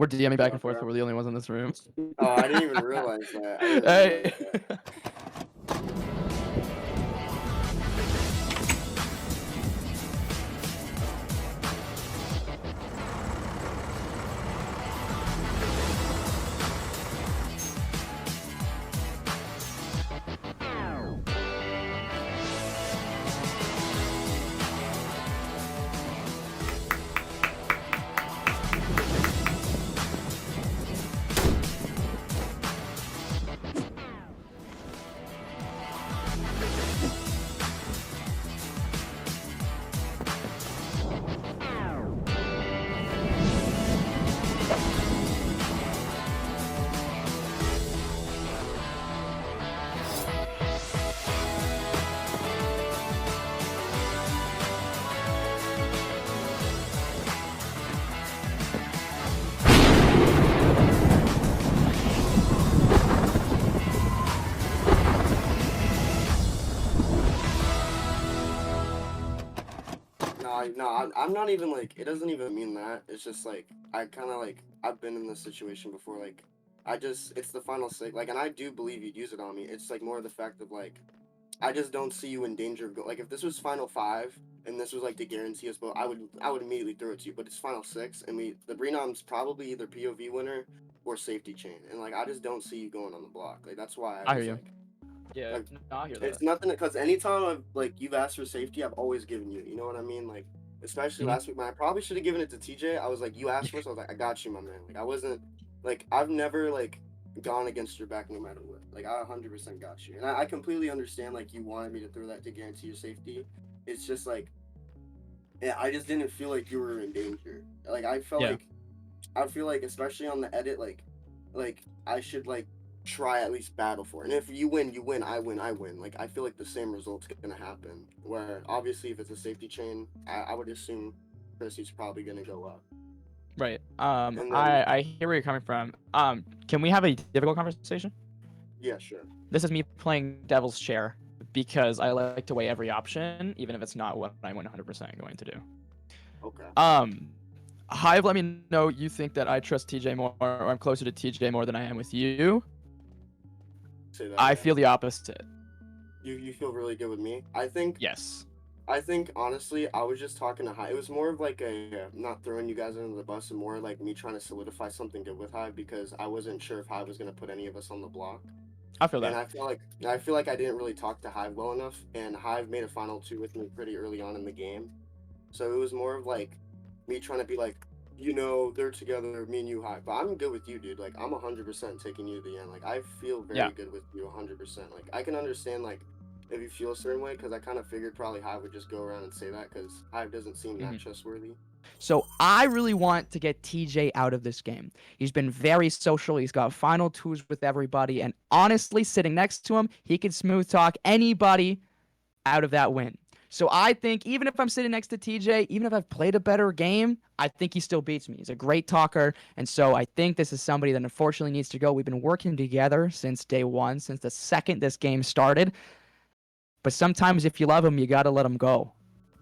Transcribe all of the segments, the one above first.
We're DMing back Yeah, and forth, bro. but we're the only ones in this room. Oh, I didn't even realize that. I didn't Hey. realize that. No, I'm not even like, it doesn't even mean that. It's just like, I kind of like, I've been in this situation before. Like, it's the final six. Like, and I do believe you'd use it on me. It's like more of the fact of like, I just don't see you in danger of like, if this was final five and this was like to guarantee us both, I would immediately throw it to you. But it's final six, and the Brenom's probably either POV winner or safety chain. And like, I just don't see you going on the block. Like, that's why I I hear was you. like, Yeah, like, no, I hear that. it's nothing, because anytime I've like you've asked for safety, I've always given you. You know what I mean? Like, especially last week, man. I probably should have given it to TJ. I was like, you asked first. I was like, I got you, my man. Like, I wasn't like, I've never like gone against your back no matter what. Like, I 100% got you, and I completely understand. Like, you wanted me to throw that to guarantee your safety. It's just like, yeah, I just didn't feel like you were in danger. Like, I felt Yeah. like, I feel like, especially on the edit, like I should like try at least battle for it. And if you win, you win. I win, I win. Like, I feel like the same result's gonna happen. Where obviously, if it's a safety chain, I would assume Chrissy's probably gonna go up. Right. And then I hear where you're coming from. Can we have a difficult conversation? yeah, sure. This is me playing devil's chair because I like to weigh every option, even if it's not what I'm 100% going to do. Okay. Hive, let me know you think that I trust TJ more, or I'm closer to TJ more than I am with you. Say that I again. feel the opposite. You feel really good with me. Yes. I think honestly, I was just talking to Hive. It was more of like a not throwing you guys under the bus, and more like me trying to solidify something good with Hive, because I wasn't sure if Hive was gonna put any of us on the block. I feel And that. I feel like I didn't really talk to Hive well enough, and Hive made a final two with me pretty early on in the game. So it was more of like me trying to be like, you know, they're together, me and you, Hive. But I'm good with you, dude. Like, I'm 100% taking you to the end. Like, I feel Yeah. very good with you 100%. Like, I can understand like if you feel a certain way, because I kind of figured probably Hive would just go around and say that, because Hive doesn't seem that trustworthy. So I really want to get TJ out of this game. He's been very social. He's got final twos with everybody. And honestly, sitting next to him, he can smooth talk anybody out of that win. So I think even if I'm sitting next to TJ, even if I've played a better game, I think he still beats me. He's a great talker. And so I think this is somebody that unfortunately needs to go. We've been working together since day one, since the second this game started. But sometimes if you love him, you got to let him go.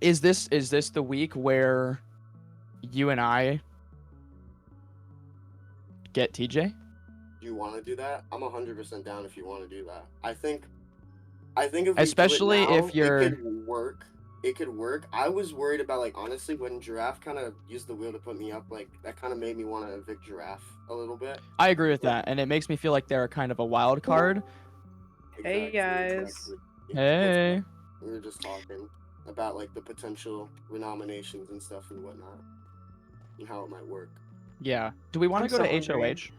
Is this the week where you and I get TJ? Do you want to do that? I'm 100% down if you want to do that. I think if we Especially do it now, if you're... it could work. It could work. I was worried about, like, honestly, when Giraffe kind of used the wheel to put me up, like, that kind of made me want to evict Giraffe a little bit. I agree with that, and it makes me feel like they're kind of a wild card. Hey guys. Hey. We were just talking about like the potential renominations and stuff and whatnot, and how it might work. Yeah. Do we want to go to hungry. HOH?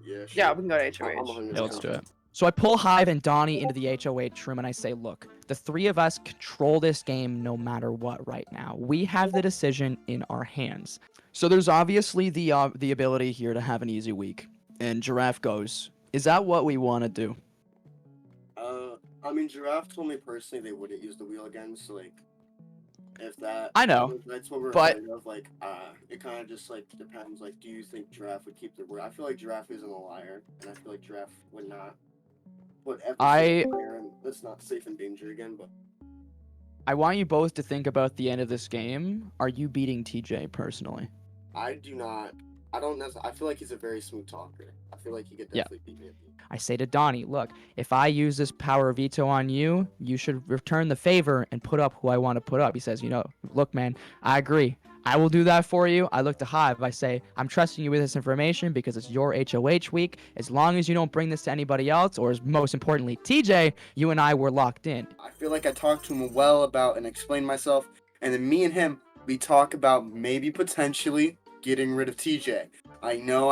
Yeah, sure. Yeah, we can go to I'm HOH. 100% Yeah, let's do it. So I pull Hive and Donnie into the HOH room and I say, look, the three of us control this game no matter what right now. We have the decision in our hands. So there's obviously the ability here to have an easy week. And Giraffe goes, is that what we want to do? I mean, Giraffe told me personally they wouldn't use the wheel again, so like, if that... I know, if that's what we're but... afraid of, like, it kind of just, like, depends, like, do you think Giraffe would keep their word? I feel like Giraffe isn't a liar, and I feel like Giraffe would not put every player that's not safe in danger again, but... I want you both to think about the end of this game. Are you beating TJ personally? I do not. I don't necessarily. I feel like he's a very smooth talker. I feel like he could Yeah. definitely beat me. I say to Donnie, look, if I use this power veto on you, you should return the favor and put up who I want to put up. He says, look, man, I agree. I will do that for you. I look to Hive. I say, I'm trusting you with this information because it's your HOH week. As long as you don't bring this to anybody else, or most importantly, TJ, you and I were locked in. I feel like I talked to him well about and explained myself, and then me and him, we talk about maybe potentially getting rid of TJ. I know.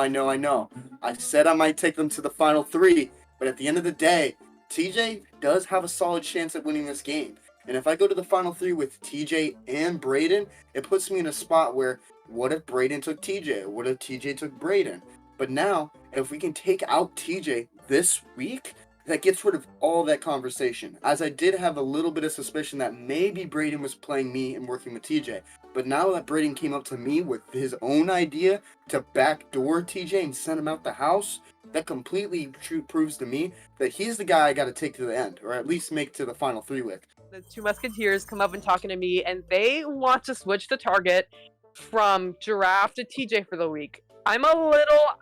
I said I might take them to the final 3, but at the end of the day, TJ does have a solid chance at winning this game. And if I go to the final 3 with TJ and Brayden, it puts me in a spot where, what if Brayden took TJ? What if TJ took Brayden? But now, if we can take out TJ this week, that gets rid of all that conversation. As I did have a little bit of suspicion that maybe Brayden was playing me and working with TJ. But now that Brayden came up to me with his own idea to backdoor TJ and send him out the house, that completely proves to me that he's the guy I got to take to the end, or at least make to the final 3 with. The 2 Musketeers come up and talking to me, and they want to switch the target from Giraffe to TJ for the week. I'm not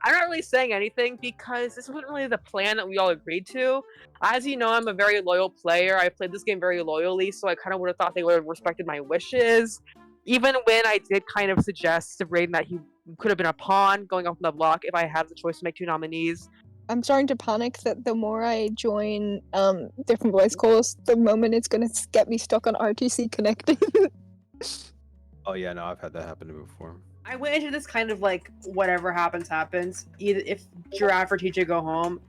really saying anything because this wasn't really the plan that we all agreed to. As you know, I'm a very loyal player. I played this game very loyally, so I kind of would have thought they would have respected my wishes. Even when I did kind of suggest to Brayden that he could have been a pawn going off the block if I had the choice to make 2 nominees. I'm starting to panic that the more I join different voice calls, the moment it's going to get me stuck on RTC connecting. Oh yeah, no, I've had that happen to me before. I went into this kind of like, whatever happens. Either if Giraffe or TJ go home,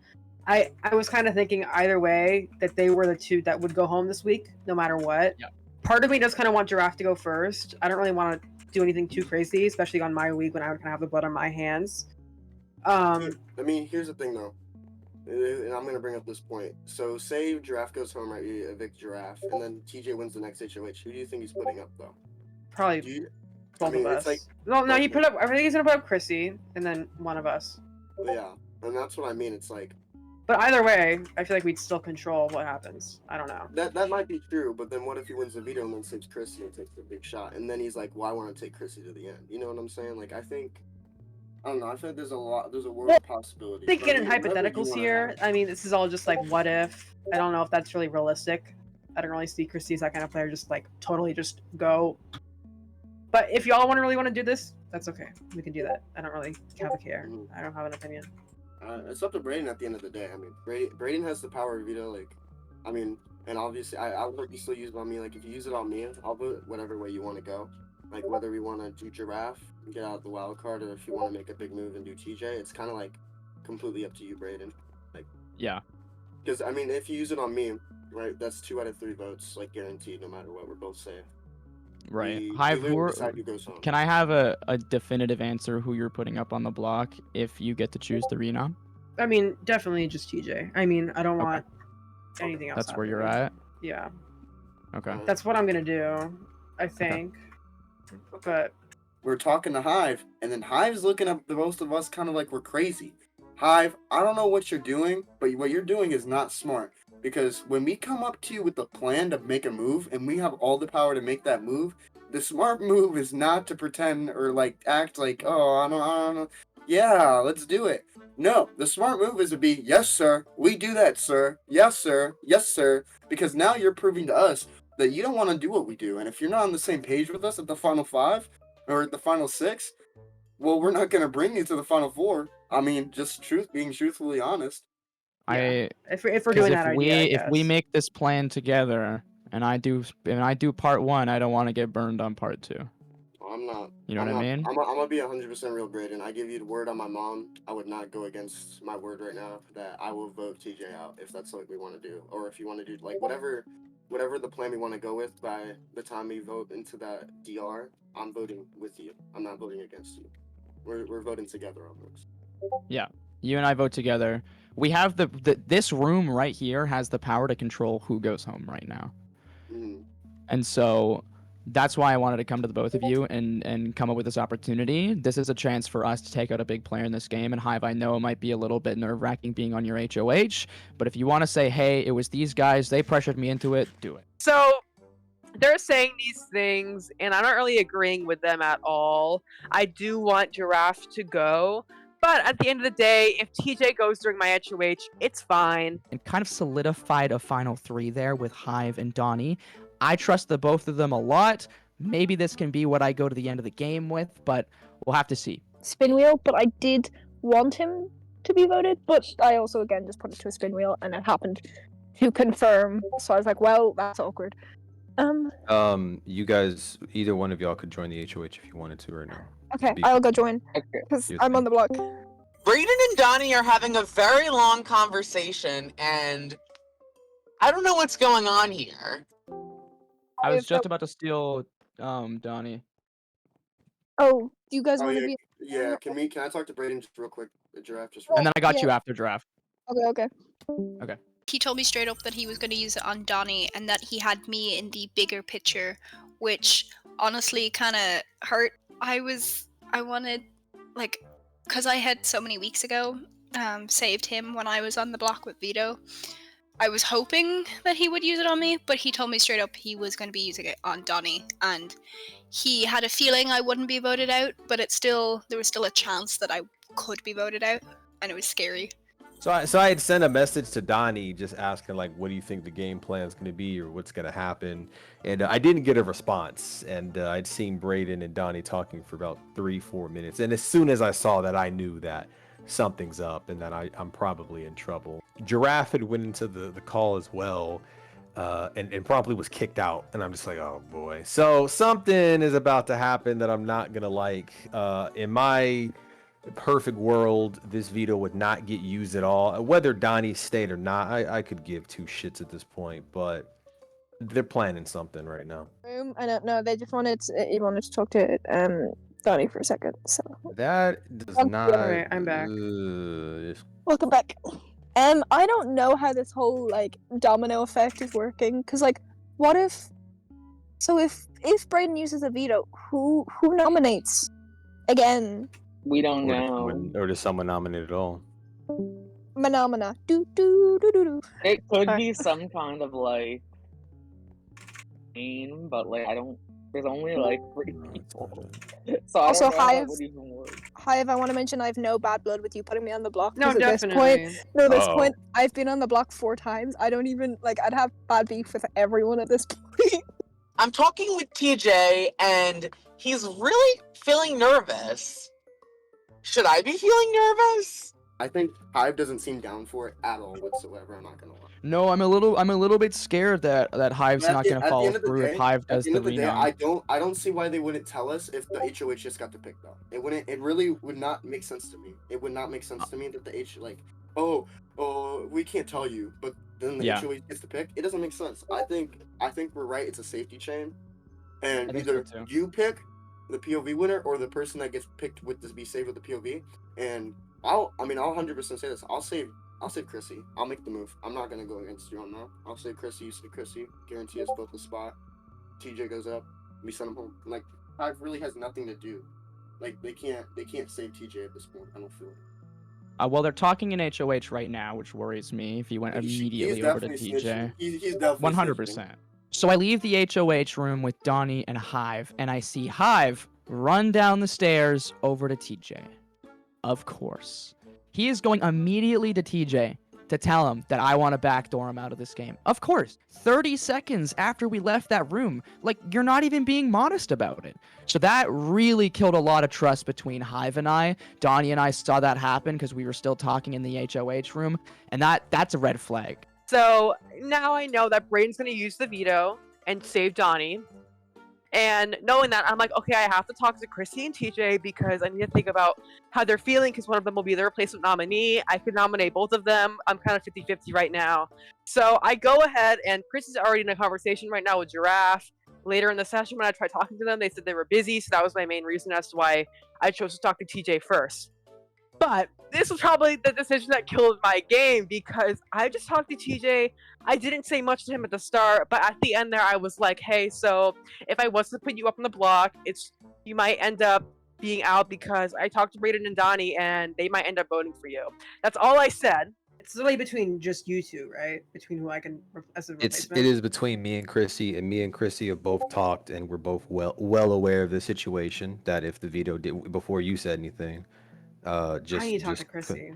I was kind of thinking either way that they were the 2 that would go home this week, no matter what. Yeah. Part of me does kind of want Giraffe to go first. I don't really want to do anything too crazy, especially on my week when I would kind of have the blood on my hands. I mean, here's the thing though, and I'm gonna bring up this point. So, say Giraffe goes home, right? You evict Giraffe, and then TJ wins the next HOH. Who do you think he's putting up though? Probably both of us. It's like, no, he put up. I think he's gonna put up Chrissy, and then one of us. yeah, and that's what I mean. It's like, but either way, I feel like we'd still control what happens. I don't know. that might be true, but then what if he wins the veto and then saves Chrissy and takes the big shot, and then he's like, well, I want to take Chrissy to the end. You know what I'm saying? Like, I don't know. I feel like there's a world of possibilities. Thinking in hypotheticals here. I mean, this is all just like what if. I don't know if that's really realistic. I don't really see Chrissy as that kind of player. Just like totally just go. But if y'all really want to do this, that's okay. We can do that. I don't really have a care. I don't have an opinion. It's up to Brayden at the end of the day. I mean, Brayden has the power of veto. Like, I mean, and obviously, I would you still use it on me. Like, if you use it on me, I'll vote whatever way you want to go. Like, whether we want to do Giraffe and get out the wild card, or if you want to make a big move and do TJ, it's kind of like completely up to you, Brayden. Like, Yeah. because I mean, if you use it on me, right, that's 2 out of 3 votes, like guaranteed, no matter what. We're both safe. Right. We Hive, literally decide who goes home. can I have a definitive answer who you're putting up on the block if you get to choose the renom? I mean, definitely just TJ. I mean, I don't want anything else. That's where you're happening. at? Yeah. Okay. That's what I'm gonna do, I think. But We're talking to Hive, and then Hive's looking at the most of us kind of like we're crazy. Hive, I don't know what you're doing, but what you're doing is not smart. Because when we come up to you with a plan to make a move, and we have all the power to make that move, the smart move is not to pretend or like act like, oh, I don't know. Yeah, let's do it. No, the smart move is to be, yes, sir, we do that, sir. Yes, sir. Yes, sir. Because now you're proving to us that you don't want to do what we do. And if you're not on the same page with us at the final 5 or at the final 6, well, we're not going to bring you to the final 4. I mean, just being truthfully honest. yeah. If we're doing that idea, if we make this plan together and I do part 1, I don't want to get burned on part 2. I'm not. You know what I mean? I'm gonna be 100% real, Brayden. I give you the word on my mom. I would not go against my word right now that I will vote TJ out if that's what we want to do, or if you want to do like whatever the plan we want to go with. By the time we vote into that DR, I'm voting with you. I'm not voting against you. We're voting together on this. Yeah. You and I vote together. We have this room right here has the power to control who goes home right now. Mm. And so that's why I wanted to come to the both of you and come up with this opportunity. This is a chance for us to take out a big player in this game. And Hive, I know it might be a little bit nerve-wracking being on your HOH, but if you want to say, hey, it was these guys, they pressured me into it, do it. So, they're saying these things, and I'm not really agreeing with them at all. I do want Giraffe to go, but at the end of the day, if TJ goes during my HOH, it's fine. And kind of solidified a final 3 there with Hive and Donnie. I trust the both of them a lot. Maybe this can be what I go to the end of the game with, but we'll have to see. Spin wheel, but I did want him to be voted, but I also again just put it to a spin wheel and it happened to confirm. So I was like, well, that's awkward. You guys, either one of y'all could join the HOH if you wanted to right now. Okay, Be- I'll go join Okay. because Your I'm thing. on the block. Brayden and Donnie are having a very long conversation, and I don't know what's going on here. I was If just that- about to steal Donnie. Oh, do you guys Oh want to yeah, be? yeah. Can I talk to Brayden just real quick? The Giraffe just. And then I got yeah. you after draft. Okay. He told me straight up that he was going to use it on Donnie and that he had me in the bigger picture, which honestly kind of hurt. I wanted, like, because I had so many weeks ago saved him when I was on the block with Vito. I was hoping that he would use it on me, but he told me straight up he was going to be using it on Donnie, and he had a feeling I wouldn't be voted out, but there was still a chance that I could be voted out, and it was scary. So I had sent a message to Donnie just asking like, what do you think the game plan is going to be or what's going to happen? And I didn't get a response. And I'd seen Brayden and Donnie talking for about 3-4 minutes. And as soon as I saw that, I knew that something's up and that I'm probably in trouble. Giraffe had went into the call as well and promptly was kicked out. And I'm just like, oh boy. So something is about to happen that I'm not going to like. In my perfect world, this veto would not get used at all. Whether Donnie stayed or not, I could give 2 shits at this point, but they're planning something right now. I don't know. They just wanted to talk to Donnie for a second. So That does Okay. not. Alright, I'm back. welcome back. I don't know how this whole like domino effect is working. Cause like, what if? So if Brayden uses a veto, who nominates again? We don't Or does know. someone nominate at all? Phenomena. Do do do do do. It could Alright. be some kind of like game, but like I don't. There's only like 3 No, it's people, not. so I Also, don't know how that Hive- would even work. Hive, I want to mention I have no bad blood with you putting me on the block. No, 'cause at this definitely. point, this Oh. point, I've been on the block 4 times. I don't even like. I'd have bad beef with everyone at this point. I'm talking with TJ, and he's really feeling nervous. Should I be feeling nervous? I think Hive doesn't seem down for it at all whatsoever. I'm not gonna lie. No, I'm a little bit scared that Hive's At not the- gonna at the follow end of the through day- if Hive At does the end the of the day, renom. I don't see why they wouldn't tell us if the HOH just got to pick though. It wouldn't. It really would not make sense to me. It would not make sense to me that the we can't tell you, but then the Yeah. HOH gets to pick. It doesn't make sense. I think we're right. It's a safety chain, and I think either so, too. you pick the POV winner or the person that gets picked with this be saved with the POV. And I'll 100% say this. I'll save Chrissy. I'll make the move. I'm not gonna go against you on that. I'll save Chrissy. You save Chrissy. Guarantee us both a spot. TJ goes up. We send him home. Like Hive really has nothing to do. Like they can't save TJ at this point. I don't feel it. Well, they're talking in HOH right now, which worries me. If he went immediately over to definitely TJ, snitching. He's definitely 100%. So I leave the HOH room with Donnie and Hive, and I see Hive run down the stairs over to TJ. Of course. He is going immediately to TJ to tell him that I want to backdoor him out of this game. Of course. 30 seconds after we left that room. Like, you're not even being modest about it. So that really killed a lot of trust between Hive and I. Donnie and I saw that happen because we were still talking in the HOH room, and that's a red flag. So now I know that Brayden's gonna use the veto and save Donnie. And knowing that, I'm like, okay, I have to talk to Chrissy and TJ because I need to think about how they're feeling because one of them will be the replacement nominee. I could nominate both of them. I'm kind of 50-50 right now. So I go ahead, and Chrissy's already in a conversation right now with Giraffe. Later in the session, when I tried talking to them, they said they were busy, so that was my main reason as to why I chose to talk to TJ first. But this was probably the decision that killed my game because I just talked to TJ. I didn't say much to him at the start, but at the end there, I was like, hey, so if I was to put you up on the block, you might end up being out because I talked to Brayden and Donnie and they might end up voting for you. That's all I said. It's really between just you two, right? Between who I can as a replacement. It is between me and Chrissy, and me and Chrissy have both talked, and we're both well aware of the situation. That if the veto did before you said anything, I just need to talk to just Chrissy.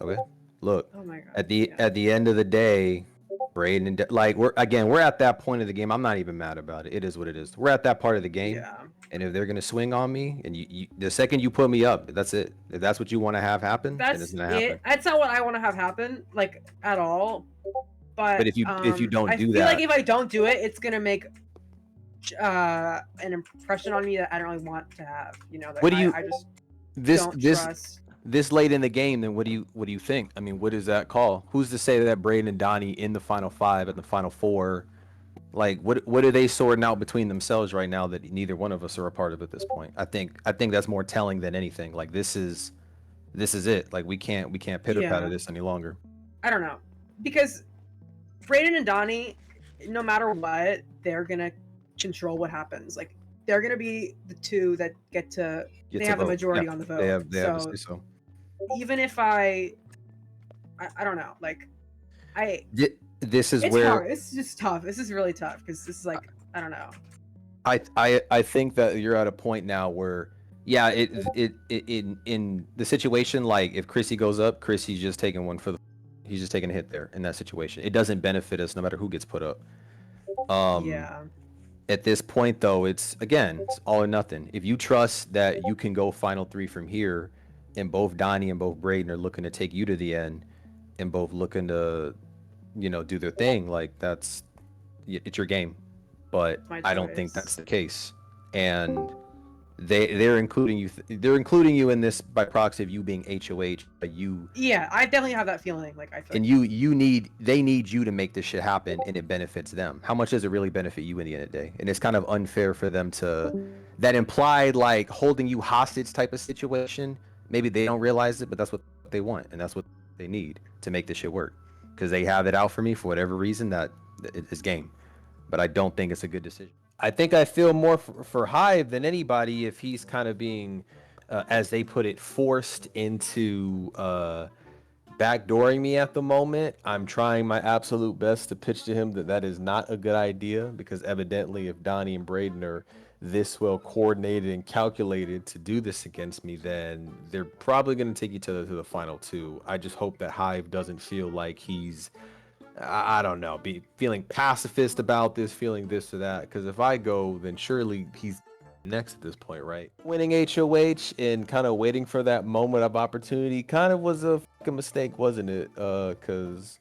okay. Look, Oh my god. at the end of the day, Braden and like we're at that point of the game. I'm not even mad about it. It is what it is. We're at that part of the game. Yeah. And if they're gonna swing on me, and you the second you put me up, that's it. If that's what you want to have happen, then That's it's gonna it. happen. That's not what I want to have happen, like at all. But if you don't I do feel that, like if I don't do it, it's gonna make an impression on me that I don't really want to have. You know, that what do you I just this don't this trust. this late in the game? Then what do you think? I mean, what is that call? Who's to say that Braden and Donnie in the final 5 and the final 4? Like, what are they sorting out between themselves right now that neither one of us are a part of at this point? I think that's more telling than anything. Like, this is it. Like, we can't pitter patter Yeah. this any longer. I don't know, because Brayden and Donnie, no matter what, they're gonna control what happens. Like, they're gonna be the two that get to. They have the vote. majority Yeah, on the vote. They have to so say so. even if I don't know, like This is it's where hard. It's just tough. This is really tough because this is like I don't know. I think that you're at a point now where in the situation, like if Chrissy goes up, Chrissy's just taking he's just taking a hit there in that situation. It doesn't benefit us no matter who gets put up. Yeah. At this point though, it's all or nothing. If you trust that you can go final 3 from here, and both Donnie and both Braden are looking to take you to the end, and both looking to do their thing, like it's your game. But I don't think that's the case, and they're including you in this by proxy of you being HOH. But Yeah, I definitely have that feeling. Like I feel. And they need you to make this shit happen, and it benefits them. How much does it really benefit you in the end of the day? And it's kind of unfair for them to that implied like holding you hostage type of situation. Maybe they don't realize it, but that's what they want, and that's what they need to make this shit work. Because they have it out for me for whatever reason that is game. But I don't think it's a good decision. I think I feel more for Hive than anybody if he's kind of being, as they put it, forced into backdooring me at the moment. I'm trying my absolute best to pitch to him that is not a good idea, because evidently if Donnie and Braden are this well coordinated and calculated to do this against me, then they're probably going to take each other to the final 2. I just hope that Hive doesn't feel like he's I don't know, feeling pacifist about this, feeling this or that. Because if I go, then surely he's next at this point, right? Winning HOH and kind of waiting for that moment of opportunity kind of was a fucking mistake, wasn't it? Because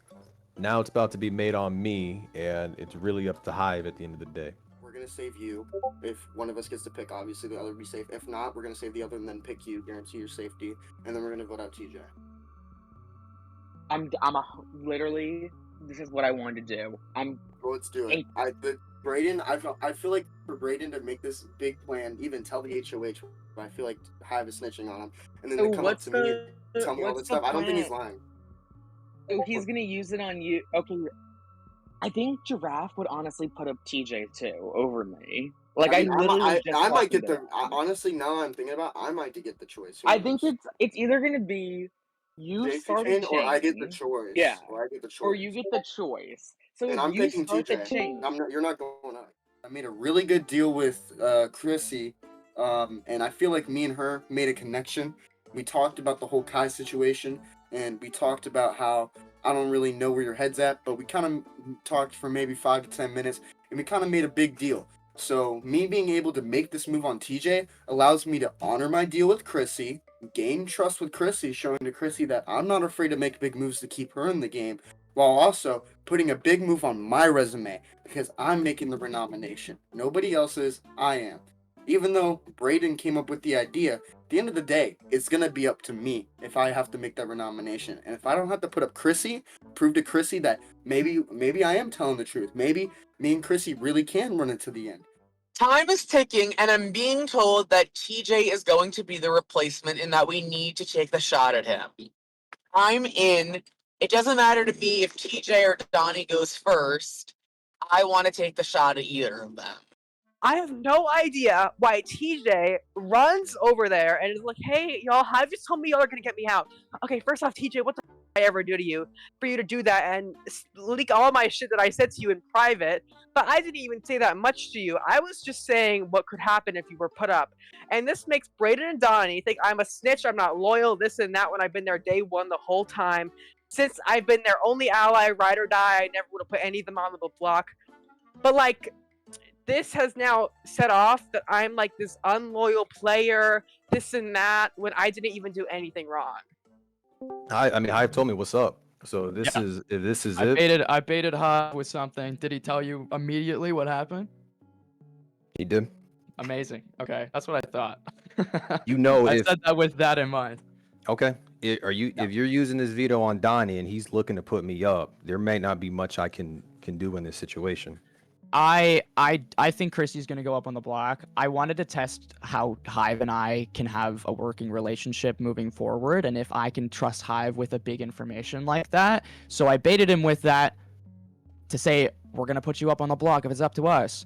now it's about to be made on me, and it's really up to Hive at the end of the day. We're gonna save you. If one of us gets to pick, obviously the other will be safe. If not, we're gonna save the other and then pick you, guarantee your safety, and then we're gonna vote out TJ. Literally, this is what I wanted to do. Well, let's do it. I feel like for Braden to make this big plan, even tell the HOH, I feel like Hive is snitching on him, and then they come up to me and tell me all this stuff. I don't think he's lying. Oh, he's gonna use it on you. Okay, I think Giraffe would honestly put up TJ too over me. Like I might get the. Honestly, now I'm thinking about, I might get the choice. I think it's either gonna be you start a chain, or I get the choice. Yeah, or I get the choice, or you get the choice. So and I'm picking TJ. You're not going up. I made a really good deal with Chrissy, and I feel like me and her made a connection. We talked about the whole Kai situation, and we talked about how I don't really know where your head's at, but we kind of talked for maybe 5 to 10 minutes, and we kind of made a big deal. So me being able to make this move on TJ allows me to honor my deal with Chrissy, gain trust with Chrissy, showing to Chrissy that I'm not afraid to make big moves to keep her in the game, while also putting a big move on my resume, because I'm making the renomination. Nobody else is, I am. Even though Braden came up with the idea, at the end of the day, it's going to be up to me if I have to make that renomination. And if I don't have to put up Chrissy, prove to Chrissy that maybe I am telling the truth. Maybe me and Chrissy really can run it to the end. Time is ticking, and I'm being told that TJ is going to be the replacement and that we need to take the shot at him. I'm in. It doesn't matter to me if TJ or Donnie goes first. I want to take the shot at either of them. I have no idea why TJ runs over there and is like, hey, y'all, Hive just told me y'all are going to get me out. Okay, first off, TJ, what the I ever do to you for you to do that and leak all my shit that I said to you in private. But I didn't even say that much to you. I was just saying what could happen if you were put up. And this makes Brayden and Donnie think I'm a snitch, I'm not loyal, this and that, when I've been there day one the whole time. Since I've been their only ally, ride or die, I never would have put any of them on the block. But like, this has now set off that I'm like this unloyal player, this and that, when I didn't even do anything wrong. I mean, Hive told me what's up. So this Yeah. is if this is I it. baited Hive with something. Did he tell you immediately what happened? He did. Amazing. Okay, that's what I thought. You know, I if said that with that in mind. okay, are you if you're using this veto on Donnie and he's looking to put me up, there may not be much I can do in this situation. I think Chrissy's gonna go up on the block. I wanted to test how Hive and I can have a working relationship moving forward, and if I can trust Hive with a big information like that. So I baited him with that to say we're gonna put you up on the block if it's up to us,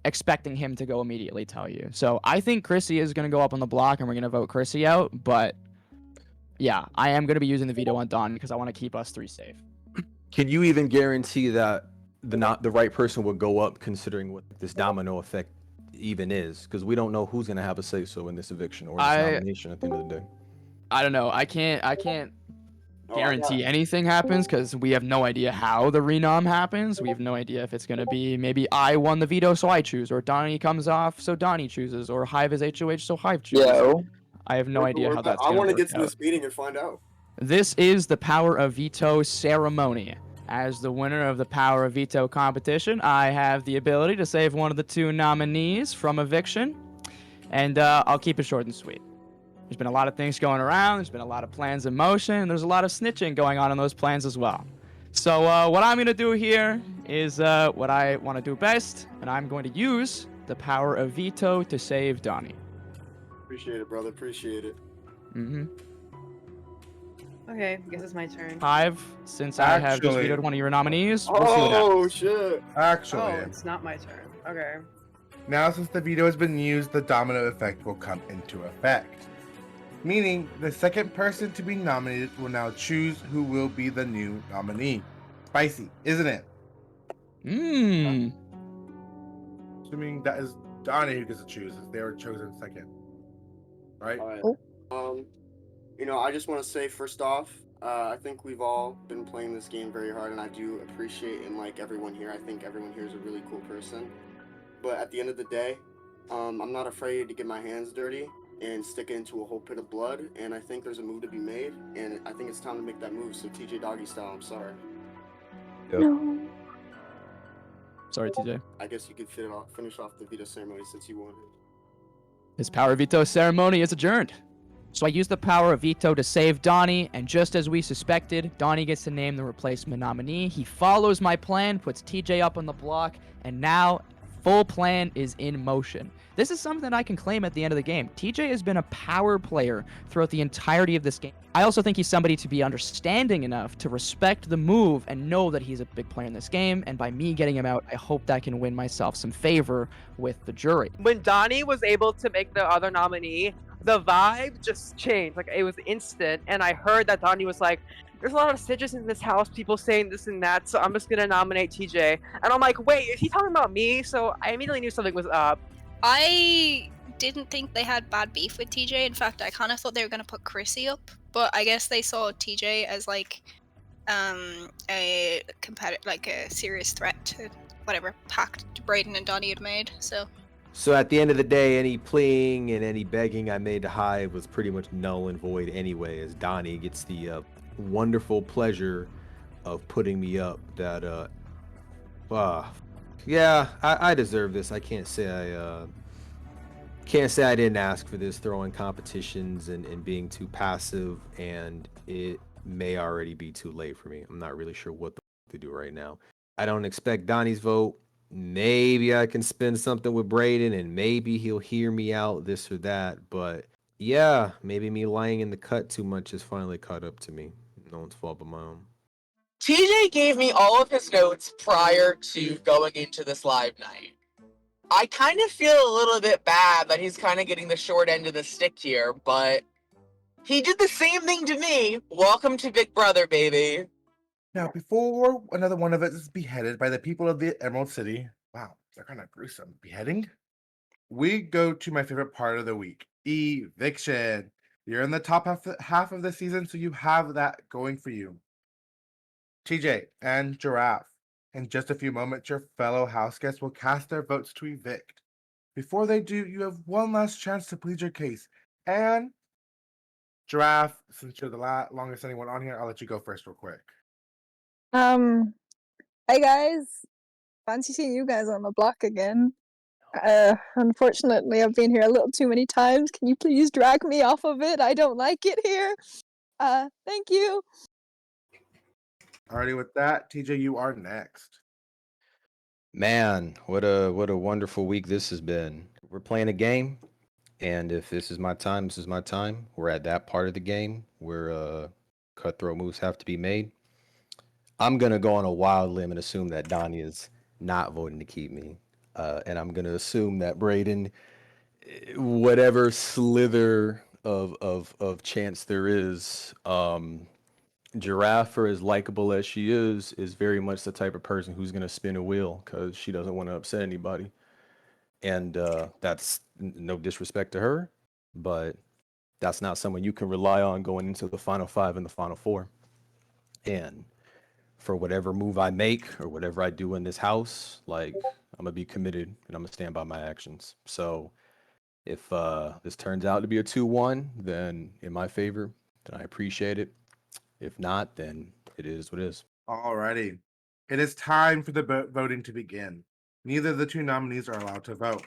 expecting him to go immediately tell you. So I think Chrissy is gonna go up on the block, and we're gonna vote Chrissy out. But yeah, I am gonna be using the veto on Don because I want to keep us three safe. Can you even guarantee that the right person would go up, considering what this domino effect even is? Because we don't know who's gonna have a say so in this eviction or this nomination at the end of the day. I don't know. I can't Oh, guarantee anything happens because we have no idea how the renom happens. We have no idea if it's gonna be maybe I won the veto so I choose, or Donnie comes off so Donnie chooses, or Hive is HOH so Hive chooses. Yo. I have no idea how that's I gonna want to work get to out. this meeting and find out. This is the Power of Veto ceremony. As the winner of the Power of Veto competition, I have the ability to save one of the two nominees from eviction, and I'll keep it short and sweet. There's been a lot of things going around, there's been a lot of plans in motion, and there's a lot of snitching going on in those plans as well. So what I'm going to do here is what I want to do best, and I'm going to use the Power of Veto to save Donnie. Appreciate it, brother. Appreciate it. Mm-hmm. Okay, I guess it's my turn. Hive, since I have just Actually- vetoed one of your nominees, we'll see what happens. Oh shit! Actually, Oh, it's not my turn. Okay. now since the veto has been used, the domino effect will come into effect. Meaning, the second person to be nominated will now choose who will be the new nominee. Spicy, isn't it? Mmm. Assuming that is Donnie who gets to choose, if they were chosen second. Right? All right. Oh. You know, I just want to say first off, I think we've all been playing this game very hard, and I do appreciate and like everyone here. I think everyone here is a really cool person. But at the end of the day, I'm not afraid to get my hands dirty and stick it into a whole pit of blood. And I think there's a move to be made, and I think it's time to make that move. So TJ Doggy style, I'm sorry. Yep. No. Sorry, TJ. I guess you could finish off the veto ceremony since you won. His Power of Veto ceremony is adjourned. So I used the Power of Veto to save Donnie, and just as we suspected, Donnie gets to name the replacement nominee. He follows my plan, puts TJ up on the block, and now full plan is in motion. This is something that I can claim at the end of the game. TJ has been a power player throughout the entirety of this game. I also think he's somebody to be understanding enough to respect the move and know that he's a big player in this game, and by me getting him out, I hope that can win myself some favor with the jury. When Donnie was able to make the other nominee, the vibe just changed. Like, it was instant, and I heard that Donnie was like, there's a lot of snitches in this house, people saying this and that, so I'm just gonna nominate TJ. And I'm like, wait, is he talking about me? So I immediately knew something was up. I didn't think they had bad beef with TJ. In fact, I kind of thought they were going to put Chrissy up, but I guess they saw TJ as like a like a serious threat to whatever pact Brayden and Donnie had made. So at the end of the day, any pleading and any begging I made to Hive was pretty much null and void anyway, as Donnie gets the wonderful pleasure of putting me up. That yeah, I deserve this. I can't say I didn't ask for this, throwing competitions and being too passive, and it may already be too late for me. I'm not really sure what to do right now. I don't expect Donnie's vote. Maybe I can spin something with Brayden and maybe he'll hear me out, this or that. But yeah, maybe me lying in the cut too much has finally caught up to me. No one's fault but my own. TJ gave me all of his notes prior to going into this live night. I kind of feel a little bit bad that he's kind of getting the short end of the stick here, but He did the same thing to me. Welcome to Big Brother, baby. Now, before another one of us is beheaded by the people of the Emerald City, wow, they're kind of gruesome. Beheading? We go to my favorite part of the week, eviction. You're in the top half of the season, so you have that going for you. TJ and Giraffe. In just a few moments, your fellow house guests will cast their votes to evict. Before they do, you have one last chance to plead your case. And Giraffe, since you're the longest anyone on here, I'll let you go first real quick. Hey guys. Fancy seeing you guys on the block again. Unfortunately, I've been here a little too many times. Can you please drag me off of it? I don't like it here. Thank you. Alrighty, with that, TJ, you are next. Man, what a wonderful week this has been. We're playing a game, and if this is my time, this is my time. We're at that part of the game where cutthroat moves have to be made. I'm gonna go on a wild limb and assume that Donnie is not voting to keep me, and I'm gonna assume that Braden, whatever slither of chance there is, Giraffe, for as likable as she is very much the type of person who's gonna spin a wheel because she doesn't want to upset anybody, and that's no disrespect to her, but that's not someone you can rely on going into the final five and the final four. And for whatever move I make or whatever I do in this house, like, I'm gonna be committed and I'm gonna stand by my actions. So if this turns out to be a 2-1, then in my favor, then I appreciate it. If not, then it is what it is. Alrighty. It is time for the voting to begin. Neither of the two nominees are allowed to vote.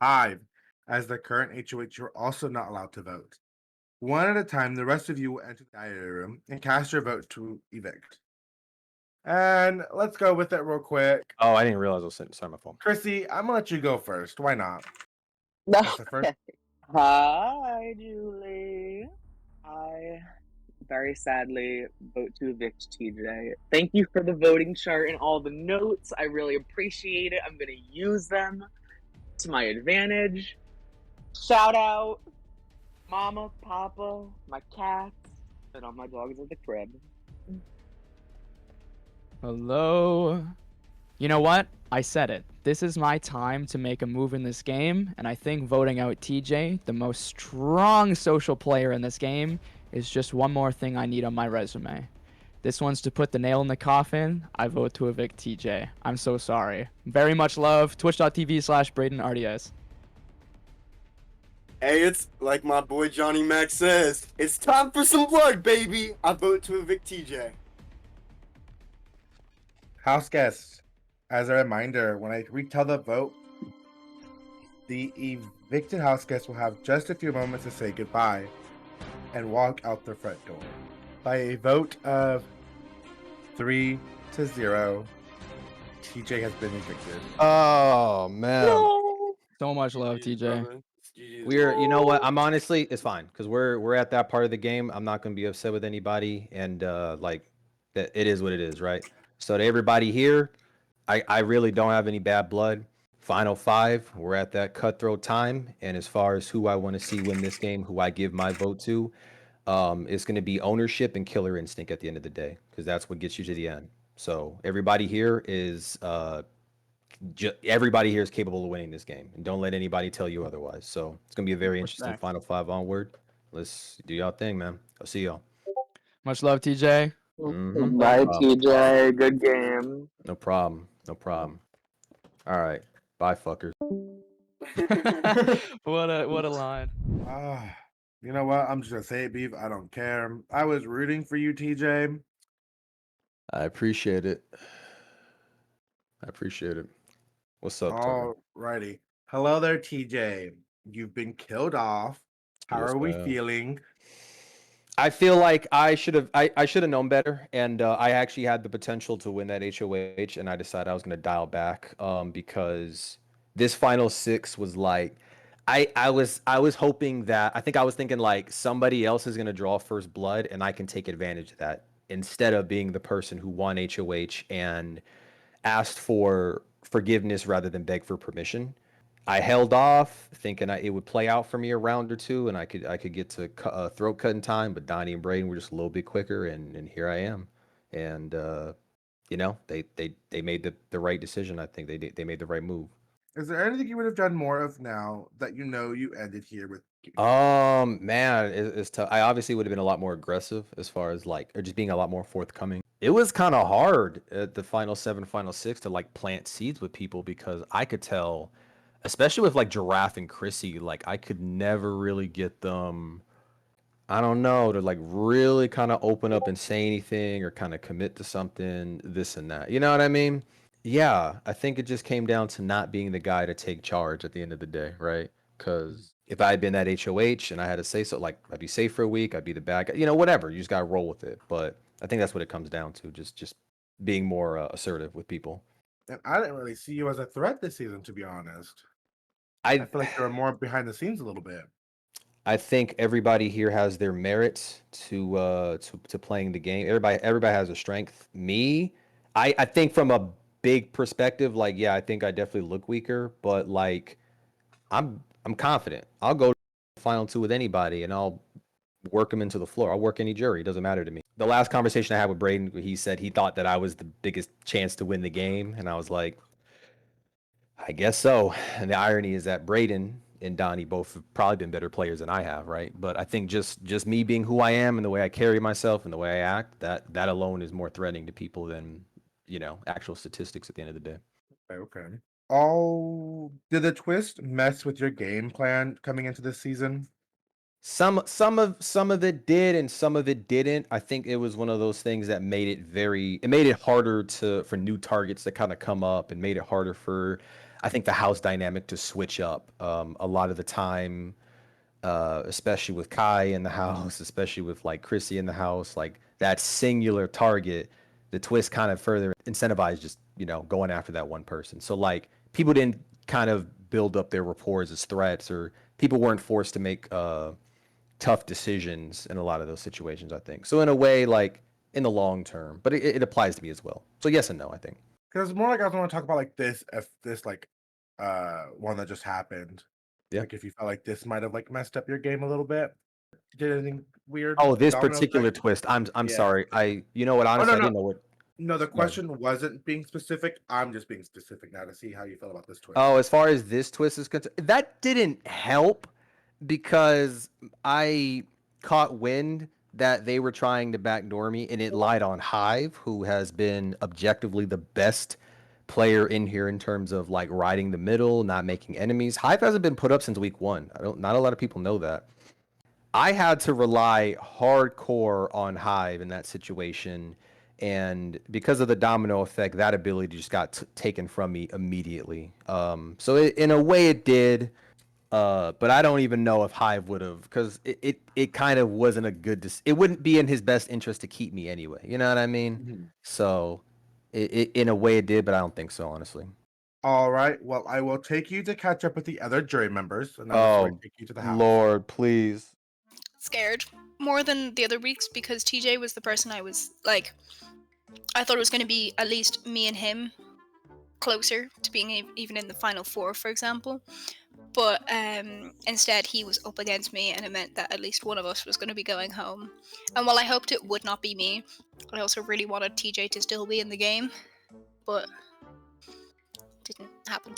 Hive, as the current HOH, you're also not allowed to vote. One at a time, the rest of you will enter the diary room and cast your vote to evict. And let's go with it real quick. Oh, I didn't realize I was sitting beside my phone. Chrissy, I'm gonna let you go first. Why not? No. That's the first. Hi, Julie. I very sadly vote to evict TJ. Thank you for the voting chart and all the notes. I really appreciate it. I'm going to use them to my advantage. Shout out Mama, Papa, my cats, and all my dogs at the crib. Hello. You know what? I said it. This is my time to make a move in this game, and I think voting out TJ, the most strong social player in this game, is just one more thing I need on my resume. This one's to put the nail in the coffin. I vote to evict TJ. I'm so sorry. Very much love. Twitch.tv/BradenRDS. Hey, it's like my boy Johnny Mac says, it's time for some blood, baby. I vote to evict TJ. House guests, as a reminder, when I retell the vote, the evicted house guests will have just a few moments to say goodbye and walk out the front door. By a vote of 3-0, TJ has been evicted. Oh man. No. So much love, GG's, TJ. brother. GG's. You know what? I'm honestly, it's fine because we're at that part of the game. I'm not gonna be upset with anybody, and like that, it is what it is, right? So to everybody here, I really don't have any bad blood. Final five, we're at that cutthroat time, and as far as who I want to see win this game, who I give my vote to, it's gonna be ownership and killer instinct at the end of the day because that's what gets you to the end. So everybody here is everybody here is capable of winning this game, and don't let anybody tell you otherwise. So it's gonna be a very interesting Respect. final five onward. Let's do y'all thing, man. I'll see y'all. Much love, TJ. Mhm. Bye, No problem. TJ. Good game. No problem. No problem. All right. Bye, fuckers. What a line. You know what? I'm just gonna say it, Beef. I don't care. I was rooting for you, TJ. I appreciate it. I appreciate it. What's up, Tucker? Alrighty. Hello there, TJ. You've been killed off. How Yes, are we ma'am. feeling? I feel like I should have known better, and I actually had the potential to win that HOH, and I decided I was going to dial back because this final six was like I was hoping that I think I was thinking like somebody else is going to draw first blood, and I can take advantage of that instead of being the person who won HOH and asked for forgiveness rather than beg for permission. I held off, thinking it would play out for me a round or two, and I could get to throat cutting time. But Donnie and Braden were just a little bit quicker, and here I am. And they made the right decision. I think they made the right move. Is there anything you would have done more of now that you ended here with? Man, it's tough. I obviously would have been a lot more aggressive as far as or just being a lot more forthcoming. It was kind of hard at the final 7, final 6 to plant seeds with people because I could tell, especially with Giraffe and Chrissy, I could never really get them, I don't know, to really kind of open up and say anything or kind of commit to something, this and that. You know what I mean? Yeah, I think it just came down to not being the guy to take charge at the end of the day, right? Because if I had been that HOH and I had to say so, I'd be safe for a week, I'd be the bad guy, whatever. You just gotta roll with it. But I think that's what it comes down to, just being more assertive with people. And I didn't really see you as a threat this season, to be honest. I feel like you were more behind the scenes a little bit. I think everybody here has their merits to playing the game. Everybody has a strength. Me, I think from a big perspective, yeah, I think I definitely look weaker, but I'm confident. I'll go to the final 2 with anybody, and I'll work them into the floor. I'll work any jury. It doesn't matter to me. The last conversation I had with Braden, he said he thought that I was the biggest chance to win the game, and I was like, I guess so. And the irony is that Braden and Donnie both have probably been better players than I have, right? But I think just me being who I am and the way I carry myself and the way I act, that alone is more threatening to people than actual statistics at the end of the day. Okay. Oh, did the twist mess with your game plan coming into this season? Some of it did and some of it didn't. I think it was one of those things that made it harder for new targets to kind of come up and made it harder for, I think, the house dynamic to switch up. A lot of the time, especially with Kai in the house, especially with Chrissy in the house, that singular target, the twist kind of further incentivized just, going after that one person. So people didn't kind of build up their rapport as threats, or people weren't forced to make tough decisions in a lot of those situations, I think. So in a way, in the long term, but it applies to me as well. So yes and no, I think. Because more I want to talk about this one that just happened. Yeah. If you felt like this might have messed up your game a little bit. Did anything weird? Oh, this Domino particular effect? twist. I'm Yeah. sorry. Honestly, I didn't know what. No, the question wasn't being specific. I'm just being specific now to see how you feel about this twist. Oh, as far as this twist is concerned, that didn't help because I caught wind that they were trying to backdoor me, and it lied on Hive, who has been objectively the best player in here in terms of riding the middle, not making enemies. Hive hasn't been put up since week 1. Not a lot of people know that. I had to rely hardcore on Hive in that situation, and because of the domino effect, that ability just got taken from me immediately. So in a way it did, but I don't even know if Hive would have, because it kind of wasn't a good. It wouldn't be in his best interest to keep me anyway. You know what I mean? Mm-hmm. So in a way it did, but I don't think so, honestly. All right. Well, I will take you to catch up with the other jury members, and I'll take you to the house. Lord, please. Scared more than the other weeks because TJ was the person I was I thought it was going to be at least me and him closer to being even in the final 4, for example. But instead he was up against me, and it meant that at least one of us was going to be going home. And while I hoped it would not be me, I also really wanted TJ to still be in the game, but it didn't happen.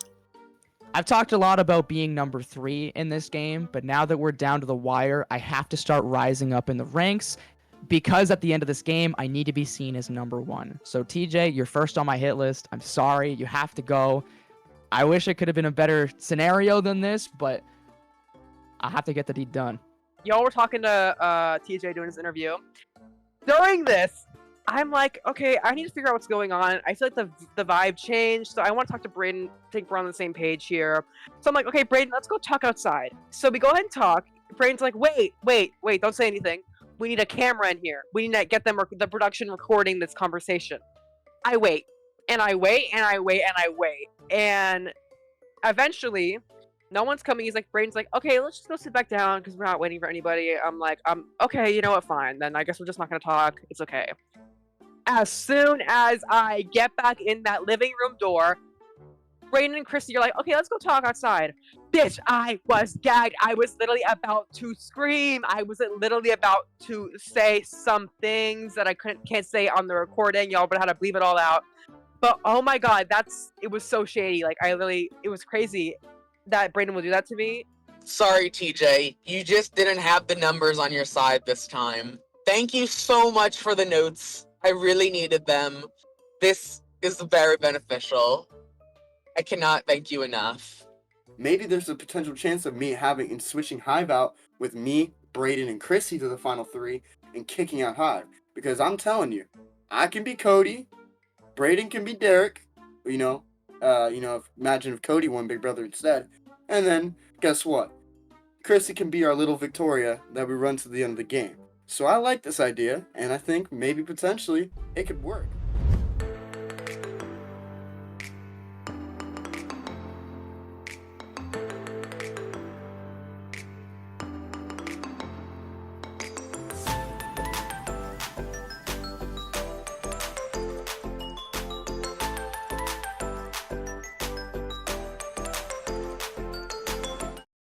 I've talked a lot about being number 3 in this game, but now that we're down to the wire, I have to start rising up in the ranks, because at the end of this game, I need to be seen as number 1. So TJ, you're first on my hit list. I'm sorry, you have to go. I wish it could have been a better scenario than this, but I have to get the deed done. Y'all were talking to TJ doing his interview. During this, I'm like, okay, I need to figure out what's going on. I feel like the vibe changed, so I want to talk to Braden. I think we're on the same page here. So I'm like, okay, Braden, let's go talk outside. So we go ahead and talk. Braden's like, wait, don't say anything. We need a camera in here. We need to get them the production recording this conversation. I wait, and I wait, and I wait, and I wait. And eventually, no one's coming. He's like, Braden's like, okay, let's just go sit back down because we're not waiting for anybody. I'm like, okay, you know what, fine. Then I guess we're just not going to talk. It's okay. As soon as I get back in that living room door, Brayden and Chrissy, you're like, okay, let's go talk outside. Bitch, I was gagged. I was literally about to scream. I was literally about to say some things that I can't say on the recording. Y'all would have had to bleep it all out. But oh my god, it was so shady. Like it was crazy that Brayden would do that to me. Sorry, TJ. You just didn't have the numbers on your side this time. Thank you so much for the notes. I really needed them. This is very beneficial. I cannot thank you enough. Maybe there's a potential chance of me having and switching Hive out with me, Brayden, and Chrissy to the final 3 and kicking out Hive. Because I'm telling you, I can be Cody, Brayden can be Derek, imagine if Cody won Big Brother instead. And then, guess what? Chrissy can be our little Victoria that we run to the end of the game. So I like this idea, and I think maybe potentially it could work.